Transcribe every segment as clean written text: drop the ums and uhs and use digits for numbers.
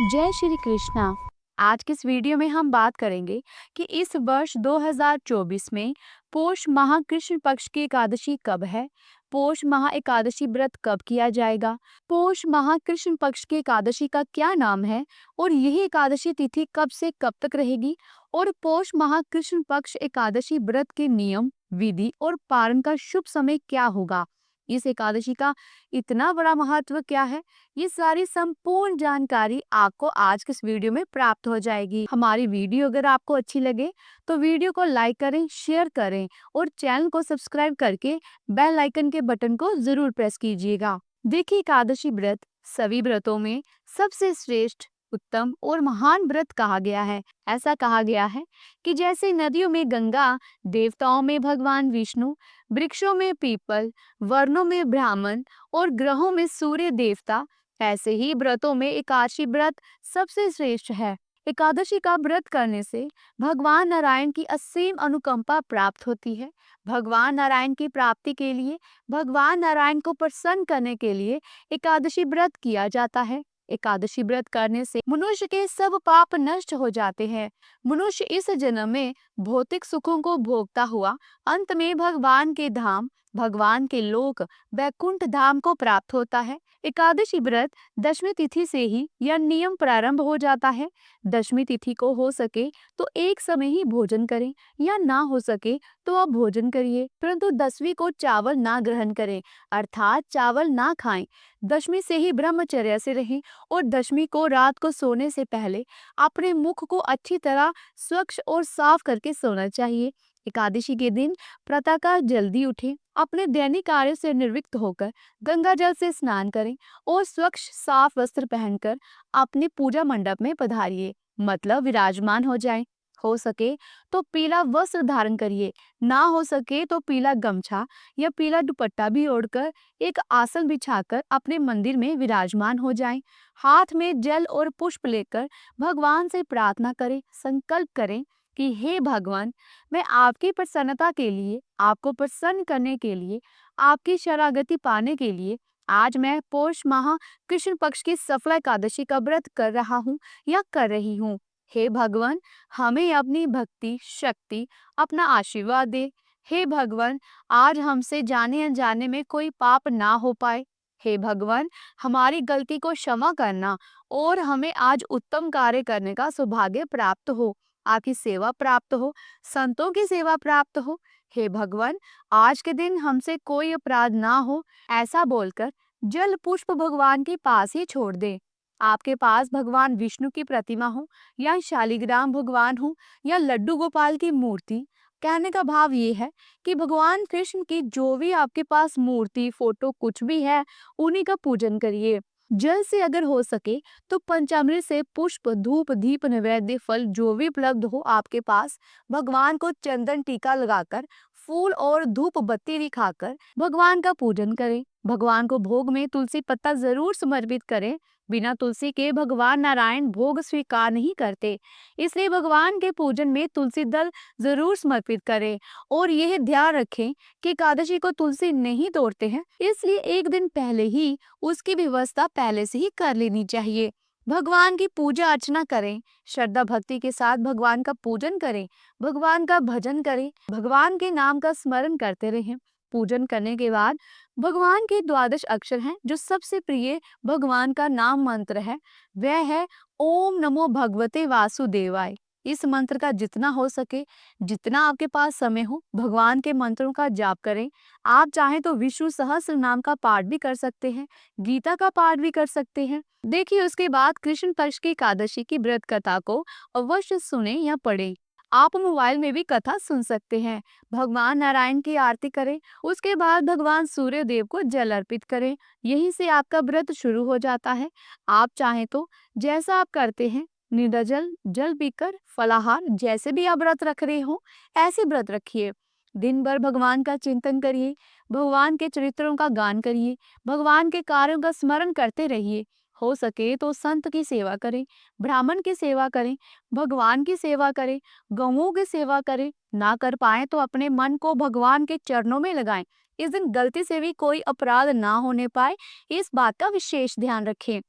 जय श्री कृष्णा। आज के इस वीडियो में हम बात करेंगे कि इस वर्ष 2024 में पोष माह कृष्ण पक्ष की एकादशी कब है। पोष माह एकादशी व्रत कब किया जाएगा। पोष माह कृष्ण पक्ष की एकादशी का क्या नाम है और यही एकादशी तिथि कब से कब तक रहेगी। और पोष माह कृष्ण पक्ष एकादशी व्रत के नियम, विधि और पारण का शुभ समय क्या होगा। इस एकादशी का इतना बड़ा महत्व क्या है, ये सारी संपूर्ण जानकारी आपको आज के इस वीडियो में प्राप्त हो जाएगी। हमारी वीडियो अगर आपको अच्छी लगे तो वीडियो को लाइक करें, शेयर करें और चैनल को सब्सक्राइब करके बेल आइकन के बटन को जरूर प्रेस कीजिएगा। देखिए, एकादशी व्रत सभी व्रतों में सबसे श्रेष्ठ, उत्तम और महान व्रत कहा गया है। ऐसा कहा गया है कि जैसे नदियों में गंगा, देवताओं में भगवान विष्णु, वृक्षों में पीपल, वर्णों में ब्राह्मण और ग्रहों में सूर्य देवता, ऐसे ही व्रतों में एकादशी व्रत सबसे श्रेष्ठ है। एकादशी का व्रत करने से भगवान नारायण की असीम अनुकंपा प्राप्त होती है। भगवान नारायण की प्राप्ति के लिए, भगवान नारायण को प्रसन्न करने के लिए एकादशी व्रत किया जाता है। एकादशी व्रत करने से मनुष्य के सब पाप नष्ट हो जाते हैं। मनुष्य इस जन्म में भौतिक सुखों को भोगता हुआ अंत में भगवान के धाम, भगवान के लोक वैकुंठ धाम को प्राप्त होता है। एकादशी व्रत दशमी तिथि से ही यह नियम प्रारंभ हो जाता है। दशमी तिथि को हो सके तो एक समय ही भोजन करें, या ना हो सके तो आप भोजन करिए, परंतु दसवीं को चावल ना ग्रहण करें, अर्थात चावल ना खाएं। दशमी से ही ब्रह्मचर्य से रहें और दशमी को रात को सोने से पहले अपने मुख को अच्छी तरह स्वच्छ और साफ करके सोना चाहिए। एकादशी के दिन प्रातःकाल जल्दी उठें, अपने दैनिक कार्य से निर्वृत्त होकर गंगा जल से स्नान करें और स्वच्छ साफ वस्त्र पहनकर अपने पूजा मंडप में पधारिए, मतलब विराजमान हो जाएं। हो सके तो पीला वस्त्र धारण करिए, ना हो सके तो पीला गमछा या पीला दुपट्टा भी ओढ़कर एक आसन बिछाकर अपने मंदिर में विराजमान हो जाएं। हाथ में जल और पुष्प लेकर भगवान से प्रार्थना करें, संकल्प करें कि हे भगवान, मैं आपकी प्रसन्नता के लिए, आपको प्रसन्न करने के लिए, आपकी शरणागति पाने के लिए आज मैं पौष माह कृष्ण पक्ष की सफल एकादशी का व्रत कर रहा हूँ या कर रही हूँ। हे भगवान, हमें अपनी भक्ति शक्ति, अपना आशीर्वाद दे। हे भगवान, आज हमसे जाने अनजाने में कोई पाप ना हो पाए। हे भगवान, हमारी गलती को क्षमा करना और हमें आज उत्तम कार्य करने का सौभाग्य प्राप्त हो, आपकी सेवा प्राप्त हो, संतों की सेवा प्राप्त हो। हे भगवान, आज के दिन हमसे कोई अपराध ना हो, ऐसा बोलकर जल पुष्प भगवान के पास ही छोड़ दे। आपके पास भगवान विष्णु की प्रतिमा हो या शालिग्राम भगवान हो या लड्डू गोपाल की मूर्ति, कहने का भाव ये है कि भगवान कृष्ण की जो भी आपके पास मूर्ति, फोटो कुछ भी है, उन्हीं का पूजन करिए। जल से अगर हो सके तो पंचामृत से पुष्प, धूप, दीप, नैवेद्य, फल जो भी उपलब्ध हो आपके पास, भगवान को चंदन टीका लगाकर, फूल और धूप बत्ती दिखाकर भगवान का पूजन करें। भगवान को भोग में तुलसी पत्ता जरूर समर्पित करें। बिना तुलसी के भगवान नारायण भोग स्वीकार नहीं करते, इसलिए भगवान के पूजन में तुलसी दल जरूर समर्पित करें। और यह ध्यान रखें कि एकादशी को तुलसी नहीं तोड़ते हैं, इसलिए एक दिन पहले ही उसकी व्यवस्था पहले से ही कर लेनी चाहिए। भगवान की पूजा अर्चना करें, श्रद्धा भक्ति के साथ भगवान का पूजन करें, भगवान का भजन करें, भगवान के नाम का स्मरण करते रहें। पूजन करने के बाद भगवान के द्वादश अक्षर हैं जो सबसे प्रिय भगवान का नाम मंत्र है, वह है ओम नमो भगवते वासुदेवाय। इस मंत्र का जितना हो सके, जितना आपके पास समय हो, भगवान के मंत्रों का जाप करें। आप चाहें तो विष्णु सहस्त्र नाम का पाठ भी कर सकते हैं, गीता का पाठ भी कर सकते हैं। देखिए, उसके बाद कृष्ण पक्ष की एकादशी की व्रत कथा को अवश्य सुने या पढ़ें। आप मोबाइल में भी कथा सुन सकते हैं। भगवान नारायण की आरती करें, उसके बाद भगवान सूर्य देव को जल अर्पित करें। यहीं से आपका व्रत शुरू हो जाता है। आप चाहें तो जैसा आप करते हैं, निर्जल जल पीकर, फलाहार, जैसे भी आप व्रत रख रहे हो ऐसे व्रत रखिए। दिन भर भगवान का चिंतन करिए, भगवान के चरित्रों का गान करिए, भगवान के कार्यों का स्मरण करते रहिए। हो सके तो संत की सेवा करें, ब्राह्मण की सेवा करें, भगवान की सेवा करें, गौओं की सेवा करें। ना कर पाए तो अपने मन को भगवान के चरणों में लगाएं। इस दिन गलती से भी कोई अपराध ना होने पाए, इस बात का विशेष ध्यान रखें।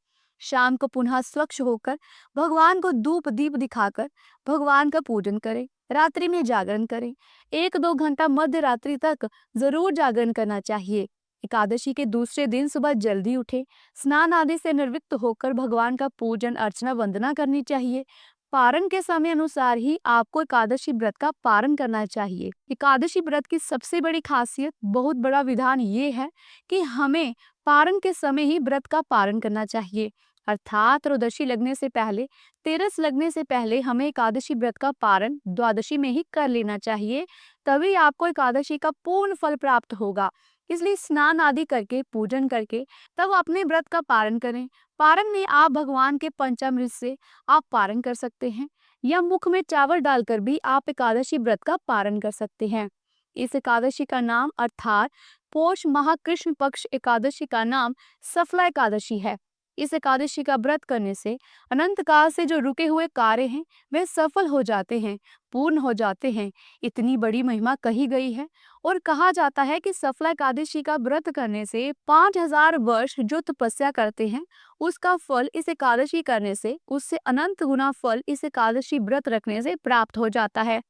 शाम को पुनः स्वच्छ होकर भगवान को धूप दीप दिखाकर भगवान का पूजन करें। रात्रि में जागरण करें। 1-2 घंटा मध्य रात्रि तक जरूर जागरण करना चाहिए। एकादशी के दूसरे दिन सुबह जल्दी उठे, स्नान आदि से निर्वृत्त होकर भगवान का पूजन अर्चना वंदना करनी चाहिए। पारण के समय अनुसार ही आपको एकादशी व्रत का पारण करना चाहिए। एकादशी व्रत की सबसे बड़ी खासियत, बहुत बड़ा विधान ये है कि हमें पारण के समय ही व्रत का पारण करना चाहिए, अर्थात त्रयोदशी लगने से पहले, तेरस लगने से पहले हमें एकादशी व्रत का पारण द्वादशी में ही कर लेना चाहिए। तभी आपको एकादशी का पूर्ण फल प्राप्त होगा। इसलिए स्नान आदि करके पूजन करके तब अपने व्रत का पारण करें। पारण में आप भगवान के पंचामृत से आप पारण कर सकते हैं, या मुख में चावल डालकर भी आप एकादशी व्रत का पारण कर सकते हैं। इस एकादशी का नाम अर्थात पौष माह कृष्ण पक्ष एकादशी का नाम सफला एकादशी है। इस एकादशी का व्रत करने से अनंत काल से जो रुके हुए कार्य हैं वे सफल हो जाते हैं, पूर्ण हो जाते हैं। इतनी बड़ी महिमा कही गई है और कहा जाता है कि सफला एकादशी का व्रत करने से 5000 वर्ष जो तपस्या करते हैं उसका फल इस एकादशी करने से उससे अनंत गुना फल इस एकादशी व्रत रखने से प्राप्त हो जाता है।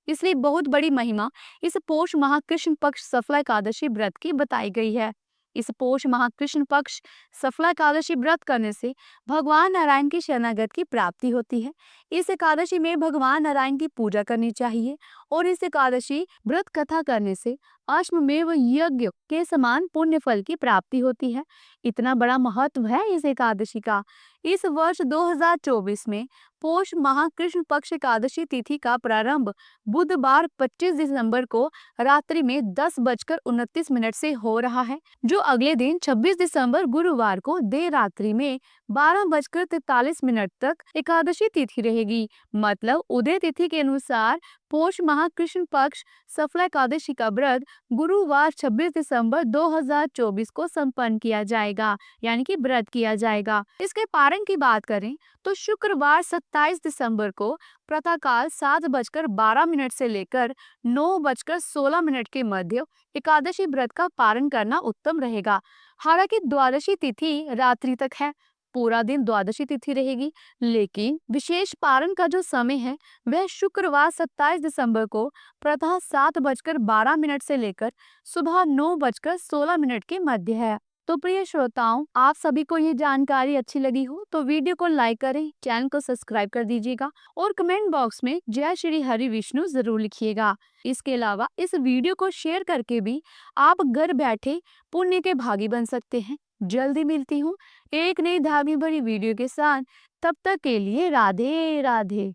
इसलिए बहुत बड़ी महिमा इस पौष माह कृष्ण पक्ष सफला एकादशी व्रत की बताई गई है। इस पौष माह कृष्ण पक्ष सफला एकादशी व्रत करने से भगवान नारायण की शरणागत की प्राप्ति होती है। इस एकादशी में भगवान नारायण की पूजा करनी चाहिए और इस एकादशी व्रत कथा करने से अश्वमेव यज्ञ के समान पुण्य फल की प्राप्ति होती है। इतना बड़ा महत्व है इस एकादशी का। इस वर्ष 2024 में पौष माह कृष्ण पक्ष एकादशी तिथि का प्रारंभ बुधवार 25 दिसंबर को रात्रि में 10:29 से हो रहा है, जो अगले दिन 26 दिसंबर गुरुवार को देर रात्रि में 12:43 तक एकादशी तिथि रहेगी। मतलब उदय तिथि के अनुसार पौष माह कृष्ण पक्ष सफला एकादशी का व्रत गुरुवार 26 दिसंबर 2024 को संपन्न किया जाएगा, यानी कि व्रत किया जाएगा। इसके पारण की बात करें तो शुक्रवार 27 दिसंबर को प्रातःकाल 7:12 से लेकर 9:16 के मध्य एकादशी व्रत का पारण करना उत्तम रहेगा। हालांकि द्वादशी तिथि रात्रि तक है, पूरा दिन द्वादशी तिथि रहेगी, लेकिन विशेष पारण का जो समय है वह शुक्रवार 27 दिसंबर को प्रातः 7:12 से लेकर सुबह 9:16 के मध्य है। तो प्रिय श्रोताओं, आप सभी को ये जानकारी अच्छी लगी हो तो वीडियो को लाइक करें, चैनल को सब्सक्राइब कर दीजिएगा और कमेंट बॉक्स में जय श्री हरि विष्णु जरूर लिखिएगा। इसके अलावा इस वीडियो को शेयर करके भी आप घर बैठे पुण्य के भागी बन सकते हैं। जल्दी मिलती हूँ एक नई धामी भरी वीडियो के साथ। तब तक के लिए राधे राधे।